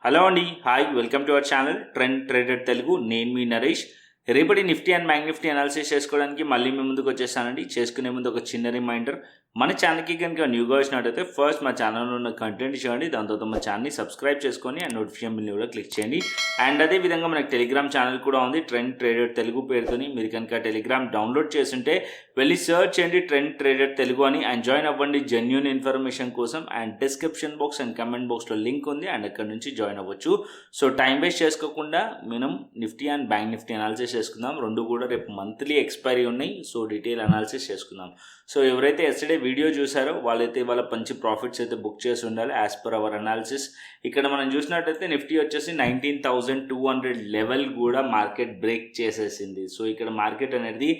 Hello అండి, hi, welcome to our channel trend trader Telugu. నేను మీ నరేష్. రేపటి Nifty and bank Nifty analysis చేసుకోవడానికి మళ్ళీ మీ ముందుకు వచ్చేసానండి. చేసుకునే ముందు ఒక చిన్న రిమైండర్, మన ఛానల్కి కనుక న్యూగా వచ్చినట్టయితే ఫస్ట్ మా ఛానల్లో ఉన్న కంటెంట్ చూడండి, దాని తర్వాత మా ఛానల్ని సబ్స్క్రైబ్ చేసుకొని అండ్ నోటిఫికేషన్ బిల్ని కూడా క్లిక్ చేయండి. అండ్ అదేవిధంగా మనకి టెలిగ్రామ్ ఛానల్ కూడా ఉంది, ట్రెండ్ ట్రేడర్ తెలుగు పేరుతోని. మీరు కనుక టెలిగ్రామ్ డౌన్లోడ్ చేస్తుంటే వెళ్ళి సర్చ్ చేయండి ట్రెండ్ ట్రేడర్ తెలుగు అని, అండ్ జాయిన్ అవ్వండి జెన్యూన్ ఇన్ఫర్మేషన్ కోసం. And description box and comment బాక్స్లో లింక్ ఉంది, అండ్ అక్కడ నుంచి జాయిన్ అవ్వచ్చు. సో టైం వేస్ట్ చేసుకోకుండా మనం Nifty and bank Nifty analysis చేసుకుందాం. రెండు కూడా రేపు మంత్లీ ఎక్స్పైరీ ఉన్నాయి, సో డీటెయిల్ అనాలిసిస్ చేసుకుందాం. సో ఎవరైతే ఎస్టర్డే వీడియో చూసారో వాళ్ళైతే వాళ్ళ మంచి ప్రాఫిట్స్ అయితే బుక్ చేసి ఉండాలి యాజ్ పర్ అవర్ అనాలిసిస్. ఇక్కడ మనం చూసినట్టయితే నిఫ్టీ వచ్చేసి 19,200 లెవెల్ కూడా మార్కెట్ బ్రేక్ చేసేసింది. సో ఇక్కడ మార్కెట్ అనేది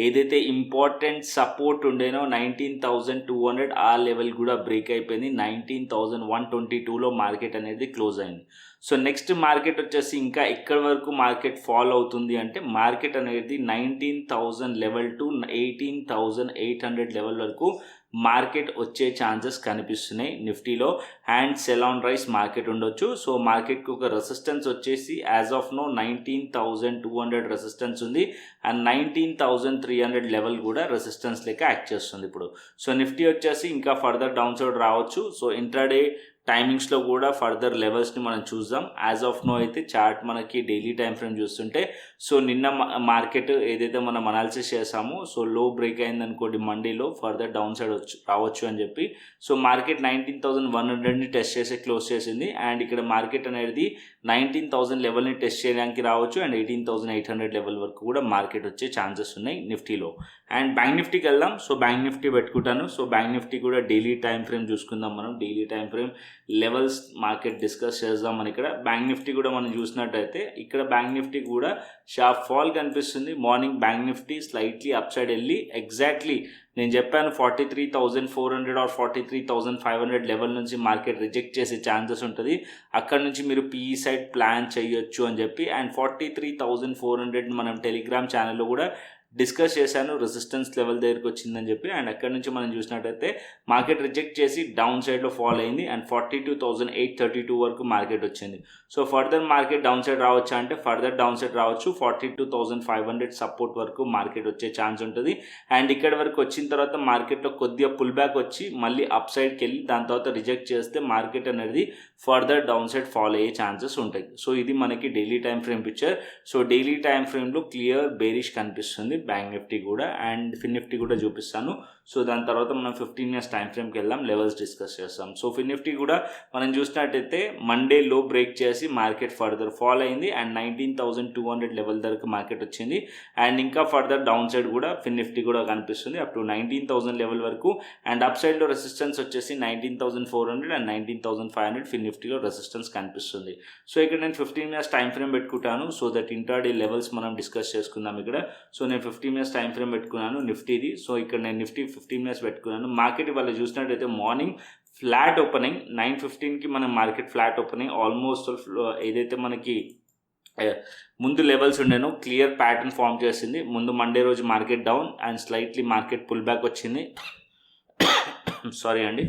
ఏదైతే ఇంపార్టెంట్ సపోర్ట్ ఉండేనో 19,200 ఆ లెవెల్ కూడా బ్రేక్ అయిపోయింది. 19,122లో మార్కెట్ అనేది క్లోజ్ అయింది. సో నెక్స్ట్ మార్కెట్ వచ్చేసి ఇంకా ఎక్కడి వరకు మార్కెట్ ఫాల్ అవుతుంది అంటే మార్కెట్ అనేది 19,000 లెవెల్ టు 18,800 లెవెల్ వరకు మార్కెట్ వచ్చే ఛాన్సెస్ కనిపిస్తున్నాయి నిఫ్టీలో. And cell on rice market ఉండొచ్చు. సో మార్కెట్కి ఒక రెసిస్టెన్స్ వచ్చేసి యాజ్ ఆఫ్ నో 19,200 రెసిస్టెన్స్ ఉంది, అండ్ 19,300 లెవెల్ కూడా రెసిస్టెన్స్ లెక్క యాక్ట్ చేస్తుంది ఇప్పుడు. సో నిఫ్టీ వచ్చేసి ఇంకా ఫర్దర్ డౌన్ సైడ్ రావచ్చు. సో ఇంట్రాడే టైమింగ్స్లో కూడా ఫర్దర్ లెవెల్స్ని మనం చూద్దాం. యాజ్ ఆఫ్ నో అయితే చార్ట్ మనకి డైలీ టైం ఫ్రేమ్ చూస్తుంటే, సో నిన్న మార్కెట్ ఏదైతే మనం అనాలిసిస్ చేసామో, సో లో బ్రేక్ అయింది అనుకోండి మండేలో, ఫర్దర్ డౌన్ సైడ్ రావచ్చు అని చెప్పి. సో మార్కెట్ 19,100ని టెస్ట్ చేసి క్లోజ్ చేసింది. అండ్ ఇక్కడ మార్కెట్ అనేది 19,000 లెవెల్ని టెస్ట్ చేయడానికి రావచ్చు, అండ్ 18,800 లెవెల్ వరకు కూడా మార్కెట్ వచ్చే ఛాన్సెస్ ఉన్నాయి నిఫ్టీలో. అండ్ బ్యాంక్ నిఫ్టీకి వెళ్దాం. సో బ్యాంక్ నిఫ్టీ పెట్టుకుంటాను. సో బ్యాంక్ నిఫ్టీ కూడా డైలీ టైం ఫ్రేమ్ చూసుకుందాం మనం. Daily time frame levels market discuss చేద్దాం మనం. ఇక్కడ బ్యాంక్ నిఫ్టీ కూడా మనం చూసినట్టయితే ఇక్కడ బ్యాంక్ నిఫ్టీ కూడా షార్ప్ ఫాల్ కనిపిస్తుంది. Morning bank Nifty slightly up side వెళ్ళి ఎగ్జాక్ట్లీ నేను చెప్పాను 43,400 ఆర్ 43,500 లెవెల్ నుంచి మార్కెట్ రిజెక్ట్ చేసే ఛాన్సెస్ ఉంటుంది. అక్కడ నుంచి మీరు పీఈ సైడ్ ప్లాన్ చేయొచ్చు అని చెప్పి. అండ్ 43,400 మనం టెలిగ్రామ్ ఛానల్లో కూడా డిస్కస్ చేశాను, రెసిస్టెన్స్ లెవెల్ దగ్గరికి వచ్చిందని చెప్పి. అండ్ అక్కడ నుంచి మనం చూసినట్టయితే మార్కెట్ రిజెక్ట్ చేసి డౌన్ సైడ్లో ఫాల్ అయింది, అండ్ 42,832 వరకు మార్కెట్ వచ్చింది. So further market down side రావచ్చా అంటే ఫర్దర్ డౌన్ సైడ్ రావచ్చు. 42,500 సపోర్ట్ వరకు మార్కెట్ వచ్చే ఛాన్స్ ఉంటుంది. అండ్ ఇక్కడ వరకు వచ్చిన తర్వాత మార్కెట్లో కొద్దిగా పుల్ బ్యాక్ వచ్చి మళ్ళీ అప్ సైడ్కి వెళ్ళి దాని తర్వాత రిజెక్ట్ చేస్తే మార్కెట్ అనేది ఫర్దర్ డౌన్ సైడ్ ఫాల్ అయ్యే ఛాన్సెస్ ఉంటాయి. సో ఇది మనకి daily time frame picture. So daily time ఫ్రేమ్లో క్లియర్ బేరిష్ కనిపిస్తుంది బ్యాంక్ నిఫ్టీ కూడా, అండ్ ఫిన్నిఫ్టీ కూడా చూపిస్తాను. సో దాని తర్వాత మనం 15 ఇయర్స్ టైం ఫ్రేమ్కి వెళ్దాం, లెవెల్స్ డిస్కస్ చేస్తాం. సో ఫిన్నిఫ్టీ కూడా మనం చూసినట్టయితే మండే లో బ్రేక్ చేసి మార్కెట్ ఫర్దర్ ఫాల్ అయింది, అండ్ 19,200 లెవెల్ దగ్గర మార్కెట్ వచ్చింది. అండ్ ఇంకా ఫర్దర్ డౌన్ సైడ్ కూడా ఫిన్నిఫ్టీ కూడా కనిపిస్తుంది అప్ టు 19,000 లెవెల్ వరకు. అండ్ అప్ సైడ్లో రెసిస్టెన్స్ వచ్చేసి 19,400 అండ్ 19,500 ఫిన్నిఫ్టీలో రెసిస్టెన్స్ కనిపిస్తుంది. సో ఇక్కడ నేను 15 ఇయర్స్ టైం ఫ్రేమ్ పెట్టుకుంటాను, సో దట్ ఇంట్రాడే లెవెల్స్ మనం డిస్కస్ చేసుకుందాం ఇక్కడ. సో నేను 15 ఇయర్స్ టైం ఫ్రేమ్ పెట్టుకున్నాను నిఫ్టీది. సో ఇక్కడ నేను నిఫ్టీ 15 ఇయర్స్ పెట్టుకున్నాను. మార్కెట్ ఇవాళ చూసినట్టయితే మార్నింగ్ ఫ్లాట్ ఓపెనింగ్ 9:15కి మనం మార్కెట్ ఫ్లాట్ ఓపెనింగ్ ఆల్మోస్ట్ ఏదైతే మనకి ముందు లెవెల్స్ ఉండేనో క్లియర్ ప్యాటర్న్ ఫామ్ చేసింది. ముందు మండే రోజు market down and slightly market pull back వచ్చింది. సారీ అండి.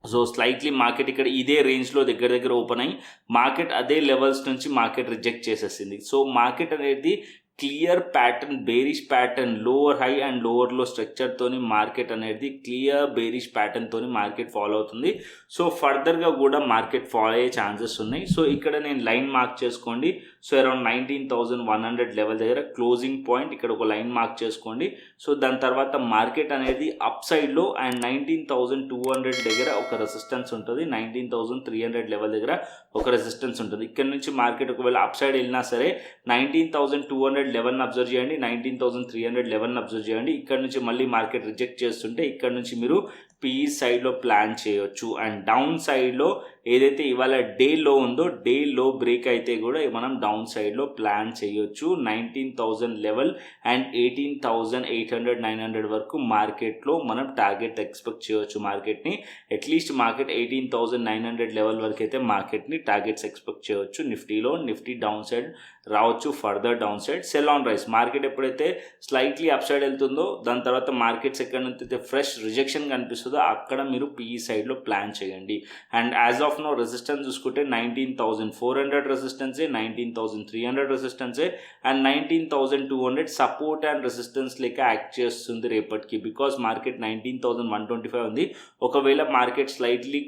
సో స్లైట్లీ మార్కెట్ ఇక్కడ ఇదే రేంజ్లో దగ్గర ఓపెన్ అయ్యి మార్కెట్ అదే లెవెల్స్ నుంచి మార్కెట్ రిజెక్ట్ చేసేసింది. సో మార్కెట్ అనేది clear pattern, bearish pattern, lower high and lower low స్ట్రక్చర్తోని మార్కెట్ అనేది క్లియర్ బేరిష్ ప్యాటర్న్తోని మార్కెట్ ఫాలో అవుతుంది. సో ఫర్దర్గా కూడా మార్కెట్ ఫాలో అయ్యే ఛాన్సెస్ ఉన్నాయి. సో ఇక్కడ నేను లైన్ మార్క్ చేసుకోండి. సో అరౌండ్ 19,100 లెవెల్ దగ్గర క్లోజింగ్ పాయింట్, ఇక్కడ ఒక లైన్ మార్క్ చేసుకోండి. సో దాని తర్వాత మార్కెట్ అనేది అప్ సైడ్లో అండ్ 19,200 దగ్గర ఒక రెసిస్టెన్స్ ఉంటుంది, 19,300 లెవెల్ దగ్గర ఒక రెసిస్టెన్స్ ఉంటుంది. ఇక్కడ నుంచి మార్కెట్ ఒకవేళ అప్ సైడ్ వెళ్ళినా సరే 19,200 లెవెల్ని అబ్జర్వ్ చేయండి, 19,300 లెవెల్ని అబ్జర్వ్ చేయండి. ఇక్కడ నుంచి మళ్ళీ మార్కెట్ రిజెక్ట్ చేస్తుంటే ఇక్కడ నుంచి మీరు పీఈ సైడ్లో ప్లాన్ చేయొచ్చు. అండ్ డౌన్ సైడ్లో ఏదైతే ఇవాళ డే లో ఉందో డే లో బ్రేక్ అయితే కూడా మనం డౌన్ సైడ్లో ప్లాన్ చేయొచ్చు. 19,000 లెవెల్ అండ్ 18,800 900 వరకు మార్కెట్లో మనం టార్గెట్ ఎక్స్పెక్ట్ చేయొచ్చు. మార్కెట్ని అట్లీస్ట్ మార్కెట్ 18,900 లెవెల్ వరకు అయితే మార్కెట్ని టార్గెట్స్ ఎక్స్పెక్ట్ చేయొచ్చు. నిఫ్టీలో నిఫ్టీ డౌన్ సైడ్ రావచ్చు, further down side. Cell on rice market ఎప్పుడైతే స్లైట్లీ అప్ సైడ్ వెళ్తుందో దాని తర్వాత మార్కెట్స్ ఎక్కడ నుంచి అయితే ఫ్రెష్ రిజెక్షన్ కనిపిస్తుందో ఉంటుందో అక్కడ మీరు పిఈ సైడ్లో ప్లాన్ చేయండి. And as of no resistance చూసుకుంటే 19,400 రెసిస్టెన్సే, 19,300 రెసిస్టెన్సే అండ్ 19,200 సపోర్ట్ అండ్ రెసిస్టెన్స్ లెక్క యాక్ట్ చేస్తుంది రేపటికి. బికాస్ మార్కెట్ 19,125 ఉంది. ఒకవేళ మార్కెట్ స్లైట్లీ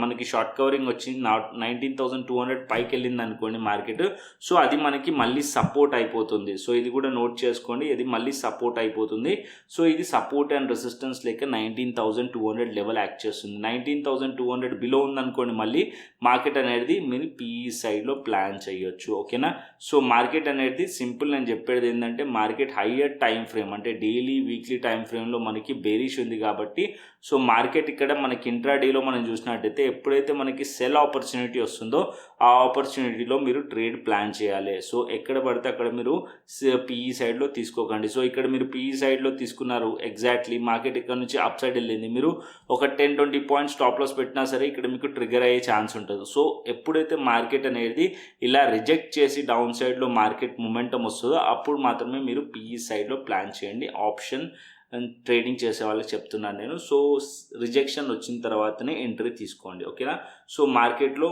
మనకి షార్ట్ కవరింగ్ వచ్చి 19,200 పైకి వెళ్ళింది అనుకోండి మార్కెట్, సో అది మనకి మళ్ళీ సపోర్ట్ అయిపోతుంది. సో ఇది కూడా నోట్ చేసుకోండి, ఇది మళ్ళీ సపోర్ట్ అయిపోతుంది. సో ఇది సపోర్ట్ అండ్ రెసిస్టెన్స్ లెక్క 19,200 లెవెల్ యాక్ట్ చేస్తుంది. 19,200 బిలో ఉందనుకోండి మళ్ళీ మార్కెట్ అనేది మీరు పిఈ సైడ్లో ప్లాన్ చేయొచ్చు. ఓకేనా? సో మార్కెట్ అనేది సింపుల్, నేను చెప్పేది ఏంటంటే మార్కెట్ హయ్యర్ టైం ఫ్రేమ్ అంటే డైలీ వీక్లీ టైం ఫ్రేమ్లో మనకి బేరిష్ ఉంది కాబట్టి, సో మార్కెట్ ఇక్కడ మనకి ఇంట్రాడేలో మనం చూసినట్టయితే ఎప్పుడైతే మనకి సెల్ ఆపర్చునిటీ వస్తుందో ఆ ఆపర్చునిటీలో మీరు ట్రేడ్ ప్లాన్ చేయాలి. సో ఎక్కడ పడితే అక్కడ మీరు పిఈ సైడ్లో తీసుకోకండి. సో ఇక్కడ మీరు పిఈ సైడ్లో తీసుకున్నారు, ఎగ్జాక్ట్లీ మార్కెట్ ఇక్కడ నుంచి అప్ సైడ్ వెళ్ళింది, మీరు ఒక 10-20 పాయింట్స్ స్టాప్ లాస్ పెట్టినా సరే ఇక్కడ మీకు ట్రిగర్ అయ్యే ఛాన్స్ ఉంటుంది. సో ఎప్పుడైతే మార్కెట్ అనేది ఇలా రిజెక్ట్ చేసి డౌన్ సైడ్లో మార్కెట్ మొమెంటం వస్తుందో అప్పుడు మాత్రమే మీరు పిఈ సైడ్లో ప్లాన్ చేయండి. ఆప్షన్ ట్రేడింగ్ చేసే వాళ్ళకి చెప్తున్నాను నేను. సో రిజెక్షన్ వచ్చిన తర్వాతనే ఎంట్రీ తీసుకోండి. ఓకేనా? సో మార్కెట్లో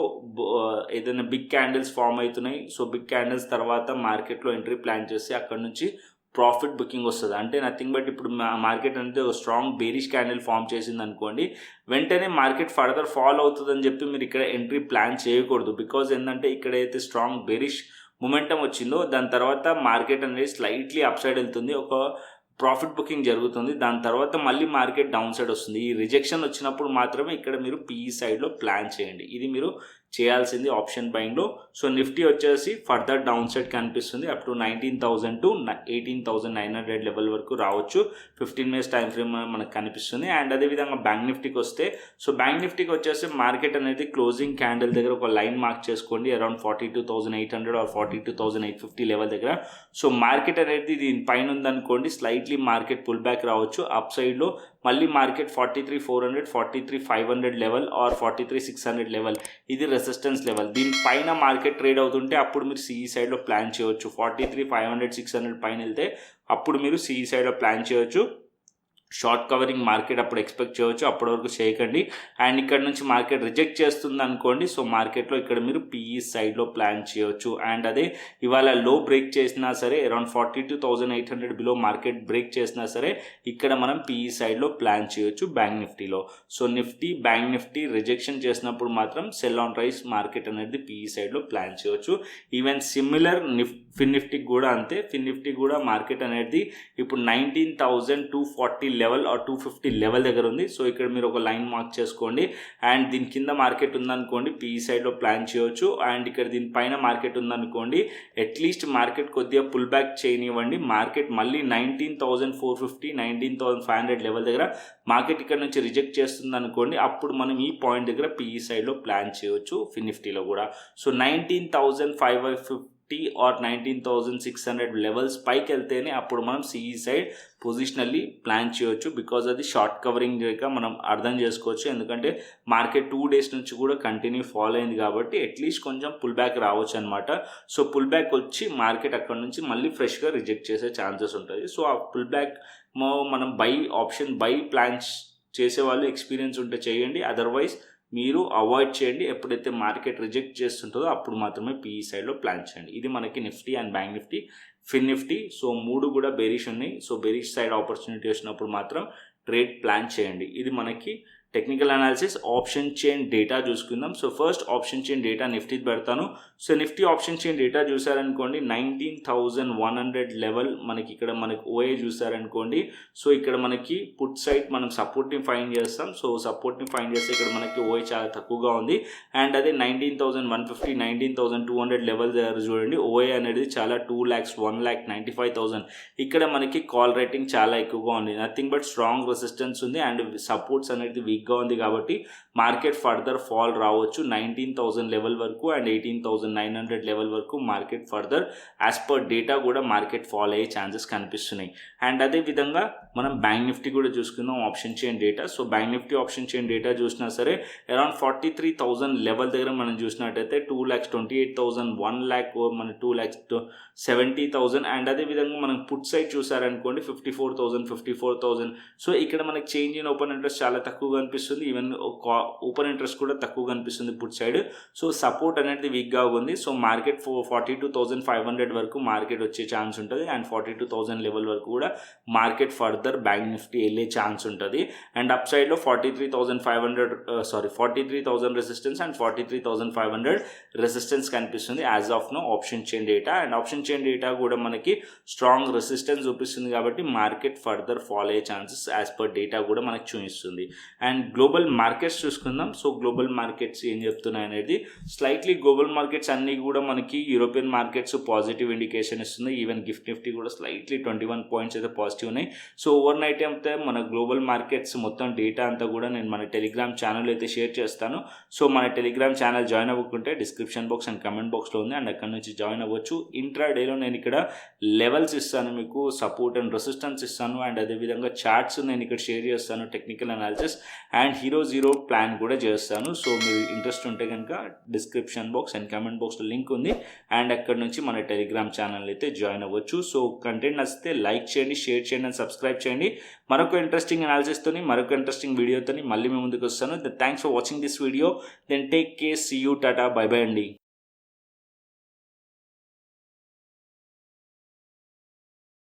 ఏదైనా బిగ్ క్యాండిల్స్ ఫామ్ అవుతున్నాయి, సో బిగ్ క్యాండిల్స్ తర్వాత మార్కెట్లో ఎంట్రీ ప్లాన్ చేసి అక్కడ నుంచి ప్రాఫిట్ బుకింగ్ వస్తుంది. అంటే నథింగ్ బట్ ఇప్పుడు మార్కెట్ అనేది ఒక స్ట్రాంగ్ బేరిష్ క్యాండిల్ ఫామ్ చేసింది అనుకోండి, వెంటనే మార్కెట్ ఫర్దర్ ఫాల్ అవుతుందని చెప్పి మీరు ఇక్కడ ఎంట్రీ ప్లాన్ చేయకూడదు. బికాజ్ ఏంటంటే ఇక్కడైతే స్ట్రాంగ్ బేరిష్ మొమెంటం వచ్చిందో దాని తర్వాత మార్కెట్ అనేది స్లైట్లీ అప్ సైడ్ వెళ్తుంది, ఒక ప్రాఫిట్ బుకింగ్ జరుగుతుంది, దాని తర్వాత మళ్ళీ మార్కెట్ డౌన్ సైడ్ వస్తుంది. ఈ రిజెక్షన్ వచ్చినప్పుడు మాత్రమే ఇక్కడ మీరు పిఈ సైడ్లో ప్లాన్ చేయండి. ఇది మీరు చేయాల్సింది ఆప్షన్ బయింగ్లో. సో నిఫ్టీ వచ్చేసి ఫర్దర్ డౌన్ సైడ్ కనిపిస్తుంది, అప్ టు 19,000 to 18,900 లెవెల్ వరకు రావచ్చు. 15 minutes టైం ఫ్రేమ్ మనకు కనిపిస్తుంది. అండ్ అదేవిధంగా బ్యాంక్ నిఫ్టీకి వస్తే, సో బ్యాంక్ నిఫ్టీకి వచ్చేసి మార్కెట్ అనేది క్లోజింగ్ క్యాండిల్ దగ్గర ఒక లైన్ మార్క్ చేసుకోండి, అరౌండ్ 42,800 ఆర్ 42,850 లెవెల్ దగ్గర. సో మార్కెట్ అనేది దీని పైన ఉందనుకోండి, స్లైట్లీ మార్కెట్ పుల్ బ్యాక్ రావచ్చు అప్ సైడ్లో, మళ్ళీ మార్కెట్ 43,400, 43,500 లెవెల్ ఆర్ 43,600 లెవెల్, ఇది రెసిస్టెన్స్ లెవెల్. దీనిపైన మార్కెట్ ట్రేడ్ అవుతుంటే అప్పుడు మీరు సిఈ సైడ్లో ప్లాన్ చేయవచ్చు. 43,500, 600 పైన వెళ్తే అప్పుడు మీరు సిఈ సైడ్లో ప్లాన్ చేయవచ్చు. షార్ట్ కవరింగ్ మార్కెట్ అప్పుడు ఎక్స్పెక్ట్ చేయవచ్చు, అప్పటి వరకు చేయకండి. అండ్ ఇక్కడ నుంచి మార్కెట్ రిజెక్ట్ చేస్తుంది అనుకోండి, సో మార్కెట్లో ఇక్కడ మీరు పిఈ సైడ్లో ప్లాన్ చేయవచ్చు. అండ్ అదే ఇవాళ లో బ్రేక్ చేసినా సరే, అరౌండ్ 42,800 బిలో మార్కెట్ బ్రేక్ చేసినా సరే ఇక్కడ మనం పిఈ సైడ్లో ప్లాన్ చేయొచ్చు బ్యాంక్ నిఫ్టీలో. So Nifty, bank Nifty rejection చేసినప్పుడు మాత్రం సెల్ ఆన్ రైస్ మార్కెట్ అనేది పిఈ సైడ్లో ప్లాన్ చేయవచ్చు. ఈవెన్ సిమిలర్ ఫిన్నిఫ్టీకి కూడా అంతే. ఫిన్నిఫ్టీ కూడా మార్కెట్ అనేది ఇప్పుడు 19,240 లెవెల్ ఆర్ 250 లెవెల్ దగ్గర ఉంది. సో ఇక్కడ మీరు ఒక లైన్ మార్క్ చేసుకోండి. అండ్ దీని కింద మార్కెట్ ఉందనుకోండి పిఈ సైడ్లో ప్లాన్ చేయవచ్చు. అండ్ ఇక్కడ దీనిపైన మార్కెట్ ఉందనుకోండి, అట్లీస్ట్ మార్కెట్ కొద్దిగా పుల్ బ్యాక్ చేయనివ్వండి. మార్కెట్ మళ్ళీ 19,450, 19,500 లెవెల్ దగ్గర మార్కెట్ ఇక్కడ నుంచి రిజెక్ట్ చేస్తుంది అనుకోండి, అప్పుడు మనం ఈ పాయింట్ దగ్గర పిఈ సైడ్లో ప్లాన్ చేయవచ్చు ఫిన్నిఫ్టీలో కూడా. సో 19,550 ఆర్ 19,600 లెవెల్స్ పైకి వెళ్తేనే అప్పుడు మనం సిఈ సైడ్ పొజిషనల్లీ ప్లాన్ చేయొచ్చు. బికాజ్ అది షార్ట్ కవరింగ్ మనం అర్థం చేసుకోవచ్చు, ఎందుకంటే మార్కెట్ 2 days నుంచి కూడా కంటిన్యూ ఫాలో అయింది కాబట్టి అట్లీస్ట్ కొంచెం పుల్ బ్యాక్ రావచ్చు అనమాట. సో పుల్ బ్యాక్ వచ్చి మార్కెట్ అక్కడ నుంచి మళ్ళీ ఫ్రెష్గా రిజెక్ట్ చేసే ఛాన్సెస్ ఉంటుంది. సో ఆ పుల్ బ్యాక్ మనం ఆప్షన్ బై ప్లాన్స్ చేసేవాళ్ళు ఎక్స్పీరియన్స్ ఉంటే చేయండి, అదర్వైజ్ మీరు అవాయిడ్ చేయండి. ఎప్పుడైతే మార్కెట్ రిజెక్ట్ చేస్తుంటుందో అప్పుడు మాత్రమే పిఈ సైడ్లో ప్లాన్ చేయండి. ఇది మనకి Nifty and bank Nifty, FinNifty. So 3 కూడా బెరిష్ ఉన్నాయి. సో బెరిష్ సైడ్ ఆపర్చునిటీ వచ్చినప్పుడు మాత్రం ట్రేడ్ ప్లాన్ చేయండి. ఇది మనకి technical analysis. Option chain data చూసుకుందాం. So first option chain data Nifty పెడతాను. So Nifty option chain data చూసారనుకోండి, 19,100 లెవెల్ మనకి ఇక్కడ మనకి ఓఏ చూసారనుకోండి. సో ఇక్కడ మనకి పుట్ సైడ్ మనం సపోర్ట్ని ఫైండ్ చేస్తాం. సో సపోర్ట్ని ఫైండ్ చేస్తే ఇక్కడ మనకి ఓఏ చాలా తక్కువగా ఉంది. అండ్ అదే 19,150, 19,200 లెవెల్ దగ్గర చూడండి, ఓఏ అనేది చాలా 2 lakhs, 1,95,000. ఇక్కడ మనకి కాల్ రేటింగ్ చాలా ఎక్కువగా ఉంది. నథింగ్ బట్ స్ట్రాంగ్ రెసిస్టెన్స్ ఉంది అండ్ సపోర్ట్స్ అనేది వీక్ వీక్గా ఉంది కాబట్టి మార్కెట్ ఫర్దర్ ఫాల్ రావచ్చు 19,000 లెవెల్ వరకు అండ్ 18,900 లెవెల్ వరకు market further as per data కూడా మార్కెట్ ఫాల్ అయ్యే ఛాన్సెస్ కనిపిస్తున్నాయి. అండ్ అదేవిధంగా మనం బ్యాంక్ నిఫ్టీ కూడా చూసుకుందాం option chain data. So bank Nifty option chain data చూసినా సరే అరౌండ్ 43,000 లెవెల్ దగ్గర మనం చూసినట్టయితే 2,28,000, 1 lakh, మన 2,70,000 అండ్ అదేవిధంగా మనం పుట్ సైడ్ చూసారనుకోండి 54,000. సో ఇక్కడ మనకి చేంజ్ ఇన్ ఓపెన్ ఇంట్రెస్ట్ చాలా తక్కువ కనిపిస్తుంది, ఈవెన్ ఓపెన్ ఇంట్రెస్ట్ కూడా తక్కువ కనిపిస్తుంది పుట్ సైడ్. సో సపోర్ట్ అనేది వీక్గా ఉంది. సో మార్కెట్ 42,500 వరకు మార్కెట్ వచ్చే ఛాన్స్ ఉంటుంది అండ్ 42,000 లెవెల్ వరకు కూడా మార్కెట్ ఫర్దర్ బ్యాంక్ నిఫ్టీ వెళ్ళే ఛాన్స్ ఉంటుంది. అండ్ అప్ సైడ్లో 43,000 రెసిస్టెన్స్ అండ్ 43,500 రెసిస్టెన్స్ కనిపిస్తుంది as of no option chain data. And option chain data కూడా మనకి స్ట్రాంగ్ రెసిస్టెన్స్ చూపిస్తుంది కాబట్టి మార్కెట్ ఫర్దర్ ఫాల్ అయ్యే ఛాన్సెస్ యాజ్ పర్ డేటా కూడా మనకి చూపిస్తుంది. అండ్ గ్లోబల్ మార్కెట్స్ చూసుకుందాం. సో గ్లోబల్ మార్కెట్స్ ఏం చెప్తున్నాయి అనేది స్లైట్లీ గ్లోబల్ మార్కెట్స్ అన్నీ కూడా మనకి యూరోపియన్ మార్కెట్స్ పాజిటివ్ ఇండికేషన్ ఇస్తుంది. ఈవెన్ గిఫ్ట్ నిఫ్టీ కూడా స్లైట్లీ 21 పాయింట్స్ అయితే పాజిటివ్ ఉన్నాయి. సో ఓవర్ నైట్ అయితే మన గ్లోబల్ మార్కెట్స్ మొత్తం డేటా అంతా కూడా నేను మన టెలిగ్రామ్ ఛానల్ అయితే షేర్ చేస్తాను. సో మన టెలిగ్రామ్ ఛానల్ జాయిన్ అవ్వకుంటే డిస్క్రిప్షన్ బాక్స్ అండ్ కమెంట్ బాక్స్లో ఉంది అండ్ అక్కడ నుంచి జాయిన్ అవ్వచ్చు. ఇంట్రా డేలో నేను ఇక్కడ లెవెల్స్ ఇస్తాను, మీకు సపోర్ట్ అండ్ రెసిస్టెన్స్ ఇస్తాను అండ్ అదేవిధంగా చార్ట్స్ నేను ఇక్కడ షేర్ చేస్తాను, technical analysis and hero zero plan కూడా చేస్తాను. సో మీరు ఇంట్రెస్ట్ ఉంటే కనుక డిస్క్రిప్షన్ బాక్స్ అండ్ కమెంట్ బాక్స్లో లింక్ ఉంది అండ్ అక్కడ నుంచి మన టెలిగ్రామ్ ఛానల్ అయితే జాయిన్ అవ్వచ్చు. సో కంటెంట్ నచ్చితే లైక్ చేయండి, షేర్ చేయండి అండ్ సబ్స్క్రైబ్ చేయండి. మరొక ఇంట్రెస్టింగ్ అనాలిసిస్తోని మరొక ఇంట్రెస్టింగ్ వీడియోతో మళ్ళీ మేము ముందుకు వస్తాను. Thanks for watching this video. Then take care, see you, tata, bye bye అండి.